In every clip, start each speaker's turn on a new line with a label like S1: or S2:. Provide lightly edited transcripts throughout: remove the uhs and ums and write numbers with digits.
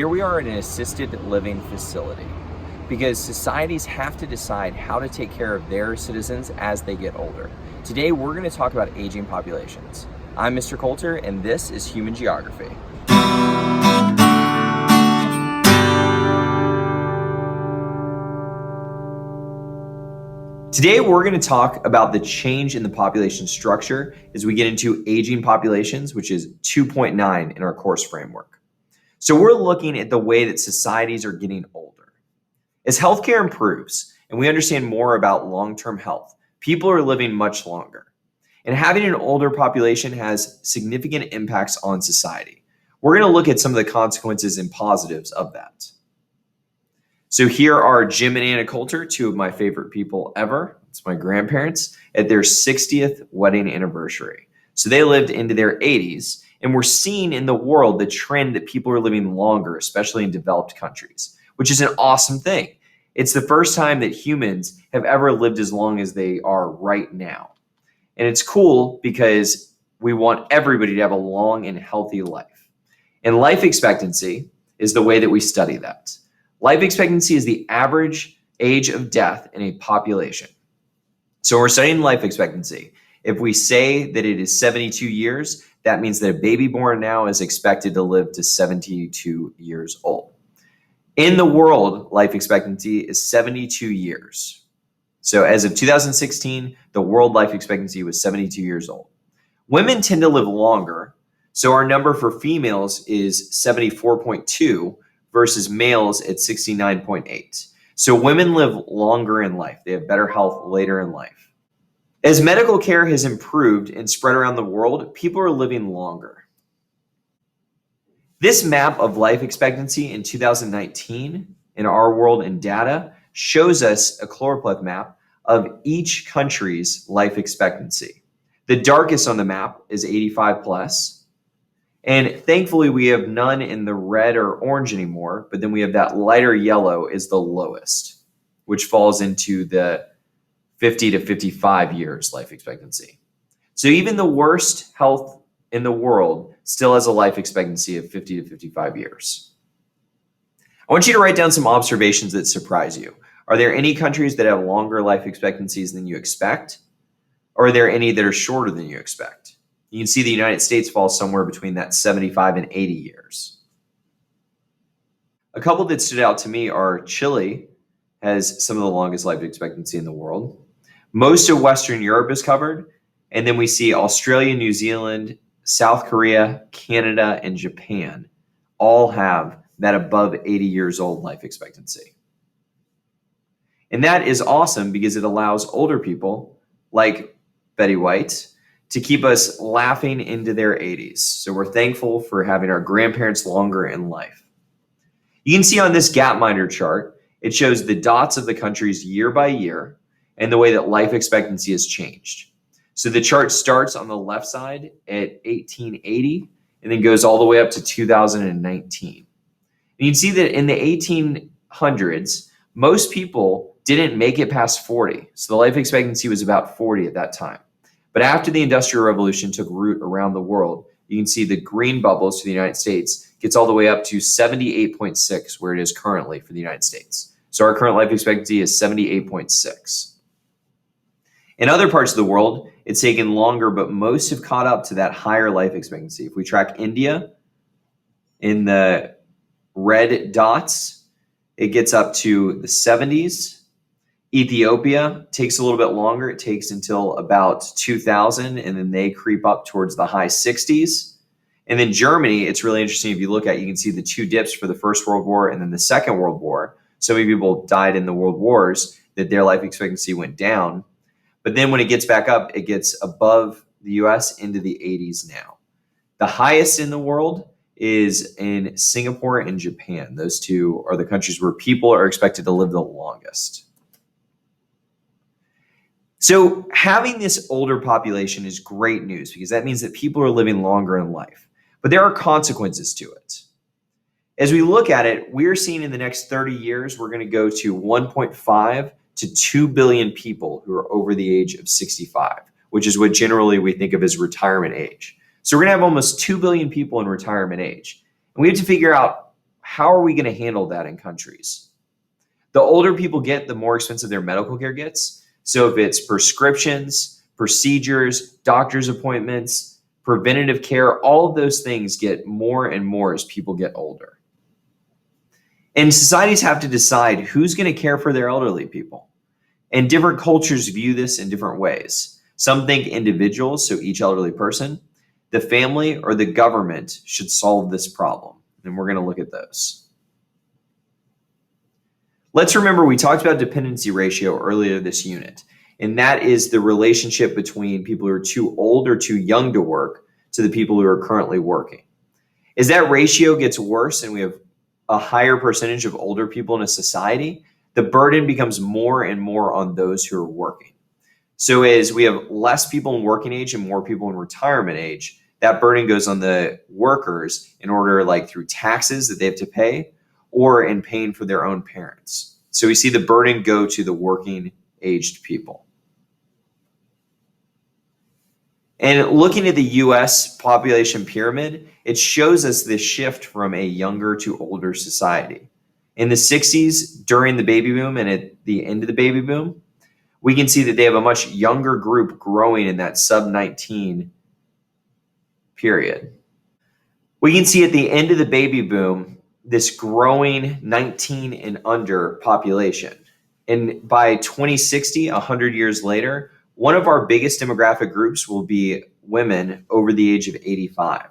S1: Here we are in an assisted living facility because societies have to decide how to take care of their citizens as they get older. Today, we're going to talk about aging populations. I'm Mr. Coulter, and this is Human Geography. Today, we're going to talk about the change in the population structure as we get into aging populations, which is 2.9 in our course framework. So we're looking at the way that societies are getting older. As healthcare improves and we understand more about long-term health, people are living much longer. And having an older population has significant impacts on society. We're going to look at some of the consequences and positives of that. So here are Jim and Anna Coulter, two of my favorite people ever. It's my grandparents at their 60th wedding anniversary. So they lived into their 80s, and we're seeing in the world the trend that people are living longer, especially in developed countries, which is an awesome thing. It's the first time that humans have ever lived as long as they are right now. And it's cool because we want everybody to have a long and healthy life. And life expectancy is the way that we study that. Life expectancy is the average age of death in a population. So we're studying life expectancy. If we say that it is 72 years, that means that a baby born now is expected to live to 72 years old. In the world, life expectancy is 72 years. So as of 2016, the world life expectancy was 72 years old. Women tend to live longer, so our number for females is 74.2 versus males at 69.8. So women live longer in life. They have better health later in life. As medical care has improved and spread around the world, people are living longer. This map of life expectancy in 2019 in our world in data shows us a choropleth map of each country's life expectancy. The darkest on the map is 85 plus. And thankfully, we have none in the red or orange anymore, but then we have that lighter yellow is the lowest, which falls into the 50 to 55 years life expectancy. So even the worst health in the world still has a life expectancy of 50 to 55 years. I want you to write down some observations that surprise you. Are there any countries that have longer life expectancies than you expect? Or are there any that are shorter than you expect? You can see the United States falls somewhere between that 75 and 80 years. A couple that stood out to me are Chile has some of the longest life expectancy in the world. Most of Western Europe is covered. And then we see Australia, New Zealand, South Korea, Canada, and Japan all have that above 80 years old life expectancy. And that is awesome because it allows older people like Betty White to keep us laughing into their 80s. So we're thankful for having our grandparents longer in life. You can see on this Gapminder chart, it shows the dots of the countries year by year and the way that life expectancy has changed. So the chart starts on the left side at 1880 and then goes all the way up to 2019. And you can see that in the 1800s, most people didn't make it past 40. So the life expectancy was about 40 at that time. But after the Industrial Revolution took root around the world, you can see the green bubbles to the United States gets all the way up to 78.6, where it is currently for the United States. So our current life expectancy is 78.6. In other parts of the world, it's taken longer, but most have caught up to that higher life expectancy. If we track India in the red dots, it gets up to the 70s. Ethiopia takes a little bit longer. It takes until about 2000, and then they creep up towards the high 60s. And then Germany, it's really interesting. If you look at, you can see the two dips for the First World War and then the Second World War. So many people died in the world wars that their life expectancy went down. But then when it gets back up, it gets above the US into the 80s now. The highest in the world is in Singapore and Japan. Those two are the countries where people are expected to live the longest. So having this older population is great news because that means that people are living longer in life. But there are consequences to it. As we look at it, we're seeing in the next 30 years, we're going to go to 1.5 to 2 billion people who are over the age of 65, which is what generally we think of as retirement age. So we're going to have almost 2 billion people in retirement age. And we have to figure out how are we going to handle that in countries? The older people get, the more expensive their medical care gets. So if it's prescriptions, procedures, doctor's appointments, preventative care, all of those things get more and more as people get older. And societies have to decide who's going to care for their elderly people. And different cultures view this in different ways. Some think individuals, so each elderly person, the family, or the government should solve this problem. And we're going to look at those. Let's remember we talked about dependency ratio earlier this unit, and that is the relationship between people who are too old or too young to work to the people who are currently working. As that ratio gets worse and we have a higher percentage of older people in a society, the burden becomes more and more on those who are working. So as we have less people in working age and more people in retirement age, that burden goes on the workers in order, like through taxes that they have to pay or in paying for their own parents. So we see the burden go to the working aged people. And looking at the US population pyramid, it shows us this shift from a younger to older society. In the 60s, during the baby boom and at the end of the baby boom, we can see that they have a much younger group growing in that sub-19 period. We can see at the end of the baby boom, this growing 19 and under population. And by 2060, 100 years later, one of our biggest demographic groups will be women over the age of 85.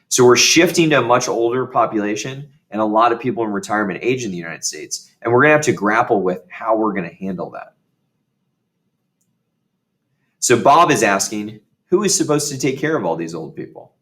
S1: So we're shifting to a much older population and a lot of people in retirement age in the United States. And we're going to have to grapple with how we're going to handle that. So Bob is asking, who is supposed to take care of all these old people?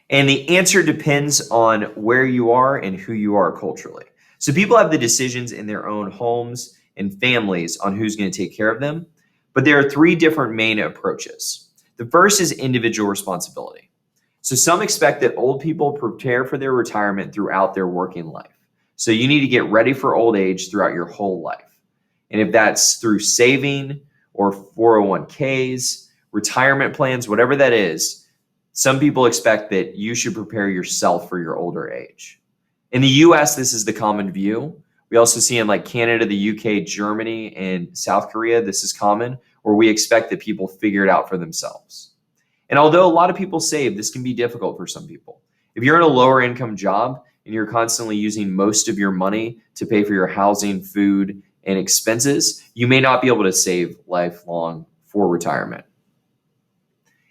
S1: And the answer depends on where you are and who you are culturally. So people have the decisions in their own homes and families on who's going to take care of them. But there are three different main approaches. The first is individual responsibility. So some expect that old people prepare for their retirement throughout their working life. So you need to get ready for old age throughout your whole life. And if that's through saving or 401ks, retirement plans, whatever that is, some people expect that you should prepare yourself for your older age. In the US, this is the common view. We also see in like Canada, the UK, Germany, and South Korea, this is common, where we expect that people figure it out for themselves. And although a lot of people save, this can be difficult for some people. If you're in a lower income job and you're constantly using most of your money to pay for your housing, food, and expenses, you may not be able to save lifelong for retirement.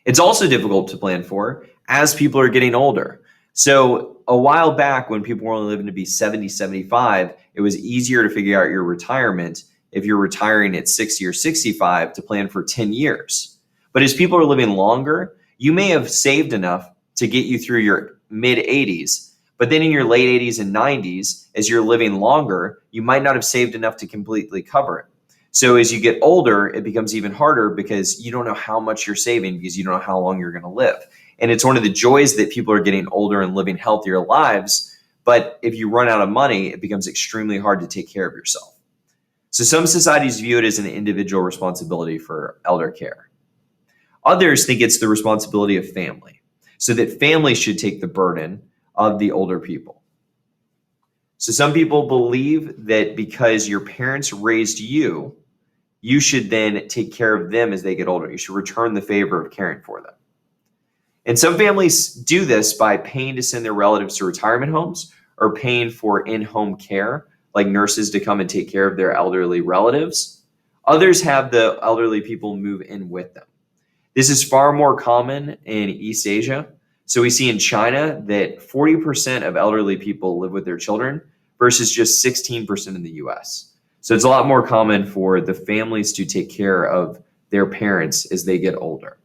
S1: It's also difficult to plan for as people are getting older. So a while back when people were only living to be 70, 75, it was easier to figure out your retirement if you're retiring at 60 or 65 to plan for 10 years. But as people are living longer, you may have saved enough to get you through your mid 80s. But then in your late 80s and 90s, as you're living longer, you might not have saved enough to completely cover it. So as you get older, it becomes even harder because you don't know how much you're saving because you don't know how long you're going to live. And it's one of the joys that people are getting older and living healthier lives. But if you run out of money, it becomes extremely hard to take care of yourself. So some societies view it as an individual responsibility for elder care. Others think it's the responsibility of family, so that family should take the burden of the older people. So some people believe that because your parents raised you, you should then take care of them as they get older. You should return the favor of caring for them. And some families do this by paying to send their relatives to retirement homes or paying for in-home care, like nurses to come and take care of their elderly relatives. Others have the elderly people move in with them. This is far more common in East Asia. So we see in China that 40% of elderly people live with their children versus just 16% in the US. So it's a lot more common for the families to take care of their parents as they get older.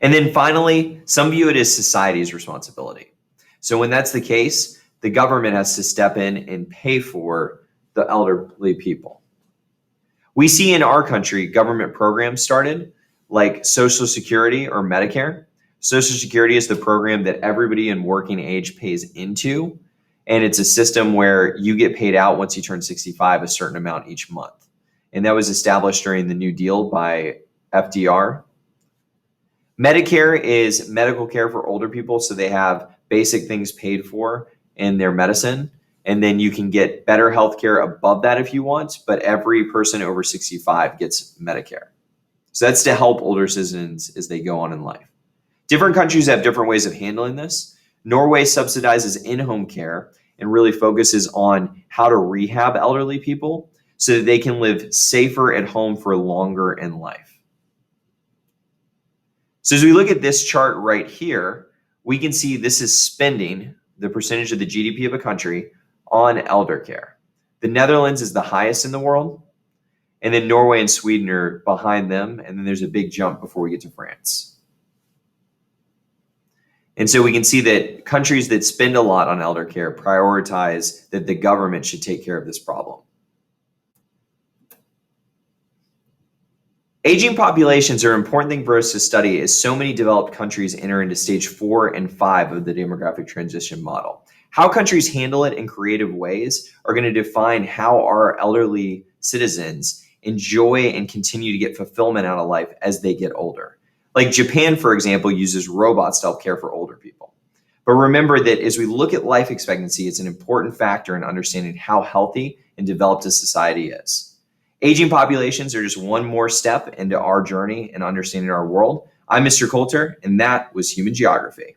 S1: And then finally, some view it as society's responsibility. So when that's the case, the government has to step in and pay for the elderly people. We see in our country government programs started like Social Security or Medicare. Social Security is the program that everybody in working age pays into. And it's a system where you get paid out once you turn 65, a certain amount each month. And that was established during the New Deal by FDR. Medicare is medical care for older people, so they have basic things paid for in their medicine. And then you can get better health care above that if you want, but every person over 65 gets Medicare. So that's to help older citizens as they go on in life. Different countries have different ways of handling this. Norway subsidizes in-home care and really focuses on how to rehab elderly people so that they can live safer at home for longer in life. So as we look at this chart right here, we can see this is spending, the percentage of the GDP of a country, on elder care. The Netherlands is the highest in the world, and then Norway and Sweden are behind them, and then there's a big jump before we get to France. And so we can see that countries that spend a lot on elder care prioritize that the government should take care of this problem. Aging populations are an important thing for us to study as so many developed countries enter into stage 4 and 5 of the demographic transition model. How countries handle it in creative ways are going to define how our elderly citizens enjoy and continue to get fulfillment out of life as they get older. Like Japan, for example, uses robots to help care for older people. But remember that as we look at life expectancy, it's an important factor in understanding how healthy and developed a society is. Aging populations are just one more step into our journey in understanding our world. I'm Mr. Coulter, and that was Human Geography.